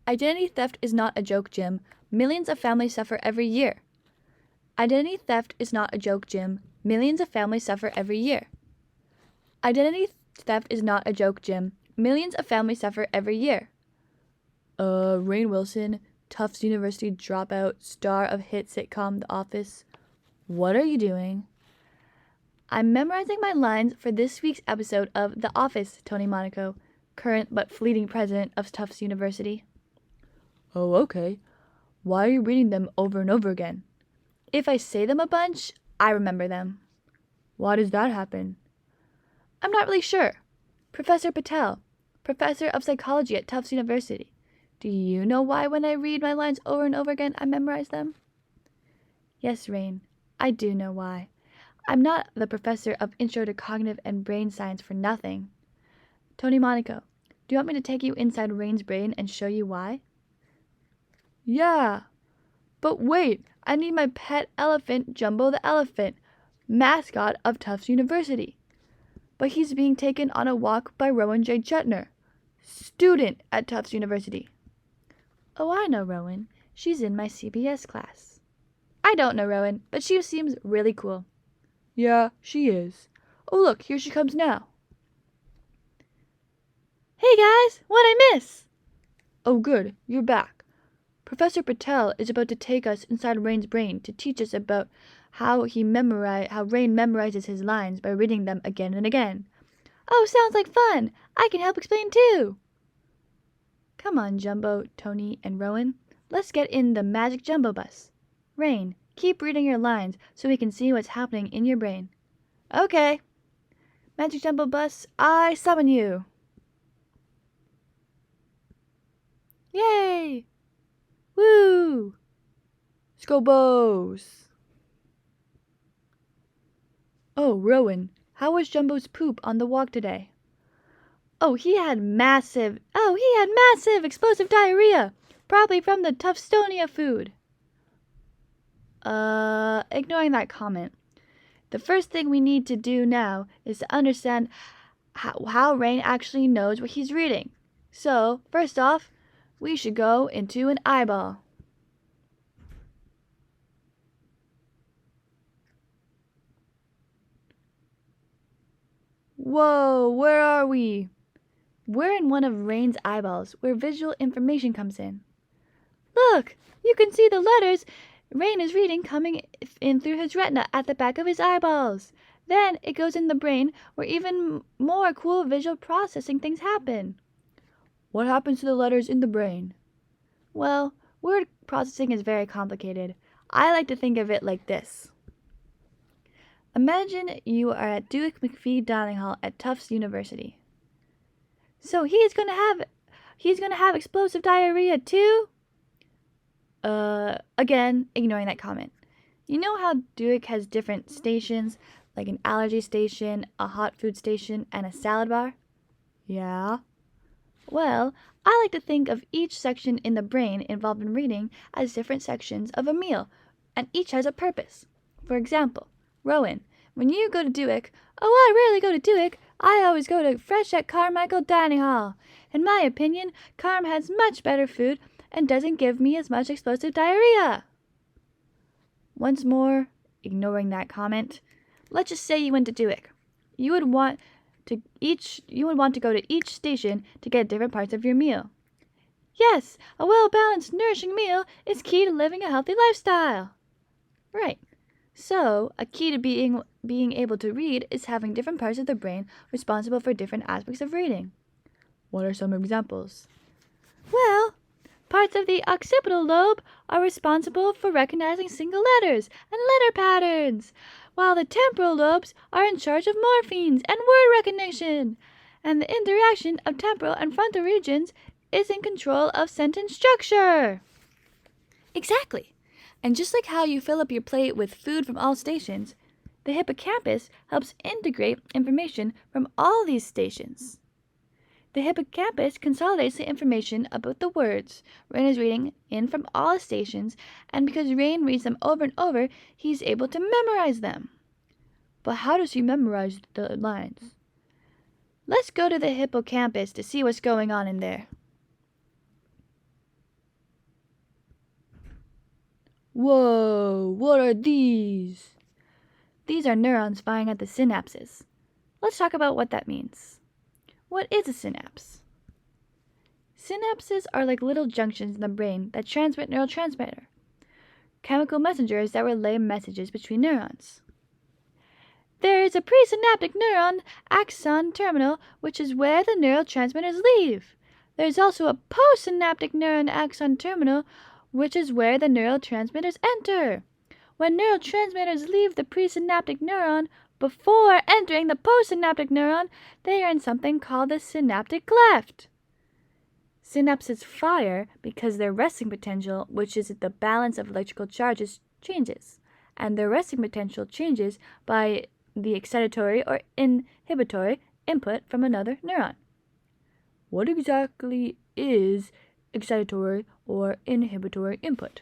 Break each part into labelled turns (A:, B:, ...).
A: Identity theft is not a joke, Jim. Millions of families suffer every year. Identity theft is not a joke, Jim. Millions of families suffer every year. Identity theft is not a joke, Jim. Millions of families suffer every year. Rainn Wilson, Tufts University dropout, star of hit sitcom The Office. What are you doing? I'm memorizing my lines for this week's episode of The Office, Tony Monaco, current but fleeting president of Tufts University. Oh, okay. Why are you reading them over and over again? If I say them a bunch, I remember them. Why does that happen? I'm not really sure. Professor Patel, professor of psychology at Tufts University. Do you know why when I read my lines over and over again, I memorize them? Yes, Rainn, I do know why. I'm not the professor of Intro to Cognitive and Brain Science for nothing. Tony Monaco, do you want me to take you inside Rainn's brain and show you why? Yeah. But wait, I need my pet elephant, Jumbo the elephant, mascot of Tufts University. But he's being taken on a walk by Rowan J. Chetner, student at Tufts University. Oh, I know Rowan. She's in my CBS class. I don't know Rowan, but she seems really cool. Yeah, she is. Oh, look, here she comes now. Hey, guys, what'd I miss? Oh, good, you're back. Professor Patel is about to take us inside Rainn's brain to teach us about how Rainn memorizes his lines by reading them again and again. Oh, sounds like fun! I can help explain too! Come on, Jumbo, Tony, and Rowan. Let's get in the magic Jumbo bus. Rainn, keep reading your lines so we can see what's happening in your brain. Okay. Magic Jumbo bus, I summon you. Yay! Woo! Scobos! Oh, Rowan, how was Jumbo's poop on the walk today? Oh, he had massive explosive diarrhea, probably from the Tufstonia food. Ignoring that comment. The first thing we need to do now is to understand how Rainn actually knows what he's reading. So, first off, we should go into an eyeball. Whoa, where are we? We're in one of Rainn's eyeballs, where visual information comes in. Look, you can see the letters Rainn is reading coming in through his retina at the back of his eyeballs. Then it goes in the brain, where even more cool visual processing things happen. What happens to the letters in the brain? Well, word processing is very complicated. I like to think of it like this. Imagine you are at Dewick McPhee Dining Hall at Tufts University. So he's gonna have explosive diarrhea too? Again, ignoring that comment. You know how Dewick has different stations, like an allergy station, a hot food station, and a salad bar? Yeah. Well, I like to think of each section in the brain involved in reading as different sections of a meal, and each has a purpose. For example, Rowan, when you go to Dewick, oh, I rarely go to Dewick, I always go to Fresh at Carmichael Dining Hall. In my opinion, Carm has much better food and doesn't give me as much explosive diarrhea. Once more, ignoring that comment, let's just say you went to Dewick. You would want to go to each station to get different parts of your meal. Yes, a well-balanced, nourishing meal is key to living a healthy lifestyle. Right. So, a key to being able to read is having different parts of the brain responsible for different aspects of reading. What are some examples? Well, parts of the occipital lobe are responsible for recognizing single letters and letter patterns, while the temporal lobes are in charge of morphemes and word recognition, and the interaction of temporal and frontal regions is in control of sentence structure. Exactly. And just like how you fill up your plate with food from all stations, the hippocampus helps integrate information from all these stations. The hippocampus consolidates the information about the words Rainn is reading in from all stations, and because Rainn reads them over and over, he's able to memorize them. But how does he memorize the lines? Let's go to the hippocampus to see what's going on in there. Whoa, what are these? These are neurons firing at the synapses. Let's talk about what that means. What is a synapse? Synapses are like little junctions in the brain that transmit neurotransmitter, chemical messengers that relay messages between neurons. There is a presynaptic neuron axon terminal, which is where the neurotransmitters leave. There is also a postsynaptic neuron axon terminal, which is where the neurotransmitters enter. When neurotransmitters leave the presynaptic neuron before entering the postsynaptic neuron, they are in something called the synaptic cleft. Synapses fire because their resting potential, which is the balance of electrical charges, changes, and their resting potential changes by the excitatory or inhibitory input from another neuron. What exactly is excitatory or inhibitory input?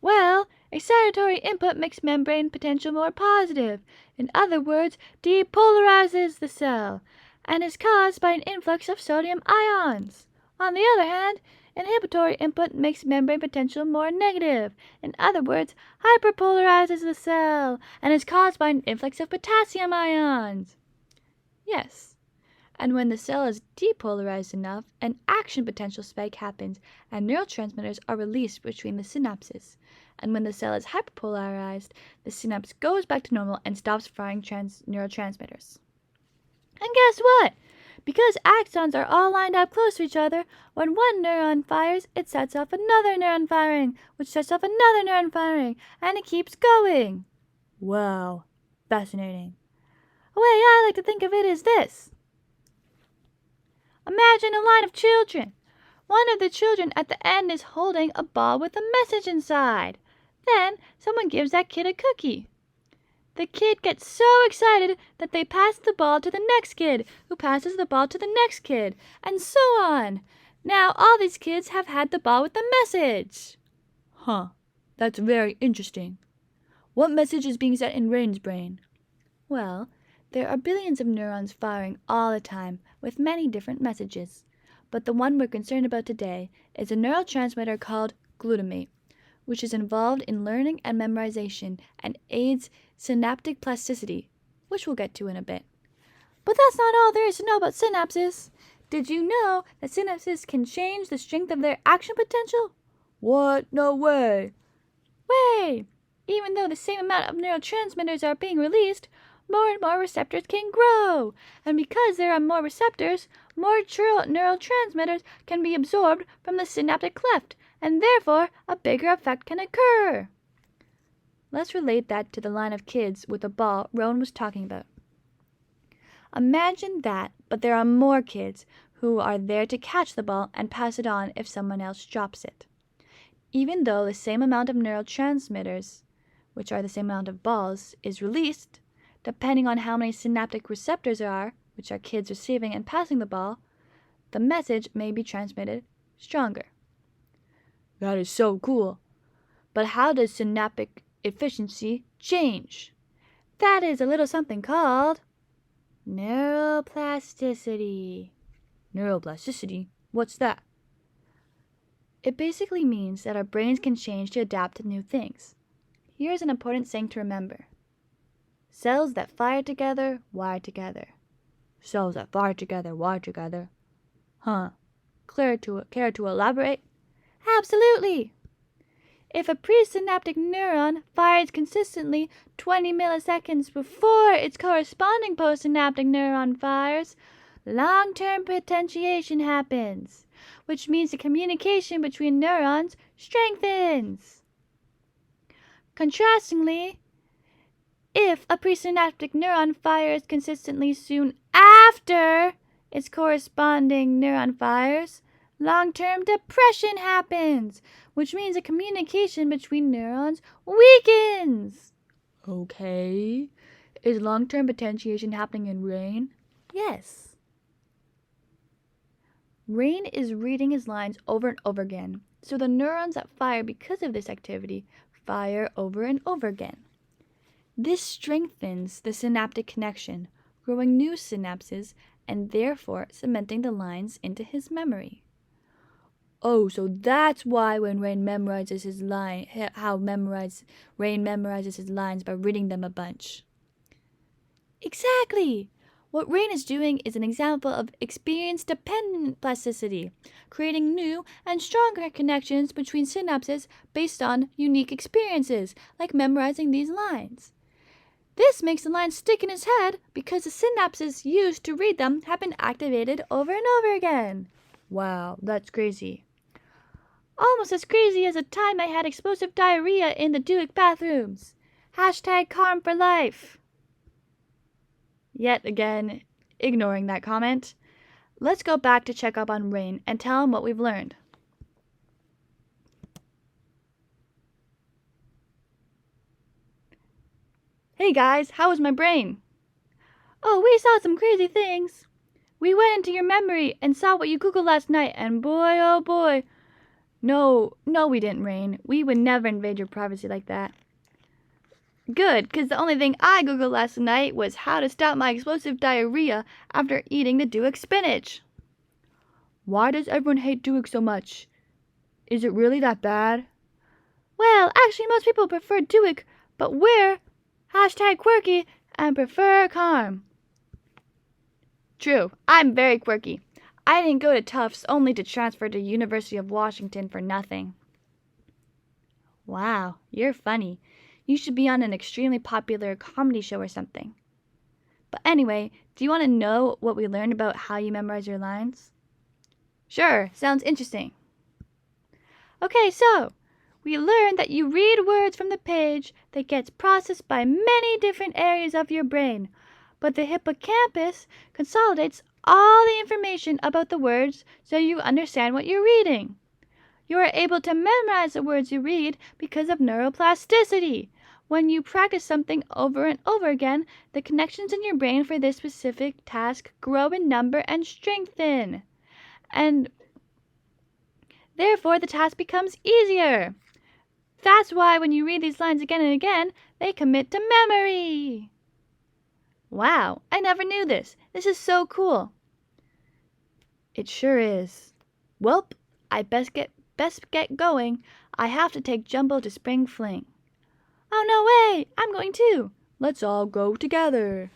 A: Well, excitatory input makes membrane potential more positive. In other words, depolarizes the cell, and is caused by an influx of sodium ions. On the other hand, inhibitory input makes membrane potential more negative. In other words, hyperpolarizes the cell, and is caused by an influx of potassium ions. Yes. And when the cell is depolarized enough, an action potential spike happens, and neurotransmitters are released between the synapses. And when the cell is hyperpolarized, the synapse goes back to normal and stops firing neurotransmitters. And guess what? Because axons are all lined up close to each other, when one neuron fires, it sets off another neuron firing, which sets off another neuron firing, and it keeps going. Wow, fascinating. A way I like to think of it is this. Imagine a line of children. One of the children at the end is holding a ball with a message inside. Then someone gives that kid a cookie. The kid gets so excited that they pass the ball to the next kid, who passes the ball to the next kid, and so on. Now all these kids have had the ball with the message. Huh, that's very interesting. What message is being sent in Rain's brain? Well, there are billions of neurons firing all the time with many different messages. But the one we're concerned about today is a neurotransmitter called glutamate, which is involved in learning and memorization and aids synaptic plasticity, which we'll get to in a bit. But that's not all there is to know about synapses. Did you know that synapses can change the strength of their action potential? What? No way. Way! Even though the same amount of neurotransmitters are being released, more and more receptors can grow. And because there are more receptors, more neurotransmitters can be absorbed from the synaptic cleft, and therefore a bigger effect can occur. Let's relate that to the line of kids with a ball Rowan was talking about. Imagine that, but there are more kids who are there to catch the ball and pass it on if someone else drops it. Even though the same amount of neurotransmitters, which are the same amount of balls, is released, depending on how many synaptic receptors there are, which are kids receiving and passing the ball, the message may be transmitted stronger. That is so cool. But how does synaptic efficiency change? That is a little something called neuroplasticity. Neuroplasticity? What's that? It basically means that our brains can change to adapt to new things. Here's an important saying to remember. Cells that fire together, wire together. Cells that fire together, wire together. Huh. Care to elaborate? Absolutely! If a presynaptic neuron fires consistently 20 milliseconds before its corresponding postsynaptic neuron fires, long-term potentiation happens, which means the communication between neurons strengthens. Contrastingly, if a presynaptic neuron fires consistently soon after its corresponding neuron fires, long-term depression happens, which means the communication between neurons weakens. Okay. Is long-term potentiation happening in Rain? Yes. Rain is reading his lines over and over again, so the neurons that fire because of this activity fire over and over again. This strengthens the synaptic connection, growing new synapses and therefore cementing the lines into his memory. Oh, so that's why when Rain memorizes his lines by reading them a bunch. Exactly! What Rain is doing is an example of experience-dependent plasticity, creating new and stronger connections between synapses based on unique experiences, like memorizing these lines. This makes the lines stick in his head because the synapses used to read them have been activated over and over again. Wow, that's crazy. Almost as crazy as the time I had explosive diarrhea in the Duick bathrooms. Hashtag calm for life. Yet again, ignoring that comment. Let's go back to check up on Rain and tell him what we've learned. Hey guys, how was my brain? Oh, we saw some crazy things. We went into your memory and saw what you Googled last night, and boy, oh boy. No, we didn't, Rain. We would never invade your privacy like that. Good, because the only thing I Googled last night was how to stop my explosive diarrhea after eating the Duick spinach. Why does everyone hate Duick so much? Is it really that bad? Well, actually, most people prefer Duick, but we're #quirky and prefer calm. True, I'm very quirky. I didn't go to Tufts only to transfer to University of Washington for nothing. Wow, you're funny. You should be on an extremely popular comedy show or something. But anyway, do you want to know what we learned about how you memorize your lines? Sure, sounds interesting. Okay, so we learned that you read words from the page that gets processed by many different areas of your brain, but the hippocampus consolidates all the information about the words so you understand what you're reading. You are able to memorize the words you read because of neuroplasticity. When you practice something over and over again, the connections in your brain for this specific task grow in number and strengthen. And therefore, the task becomes easier. That's why when you read these lines again and again, they commit to memory. Wow, I never knew this. This is so cool. It sure is. Welp, I best get going. I have to take Jumbo to Spring Fling. Oh, no way! I'm going too. Let's all go together.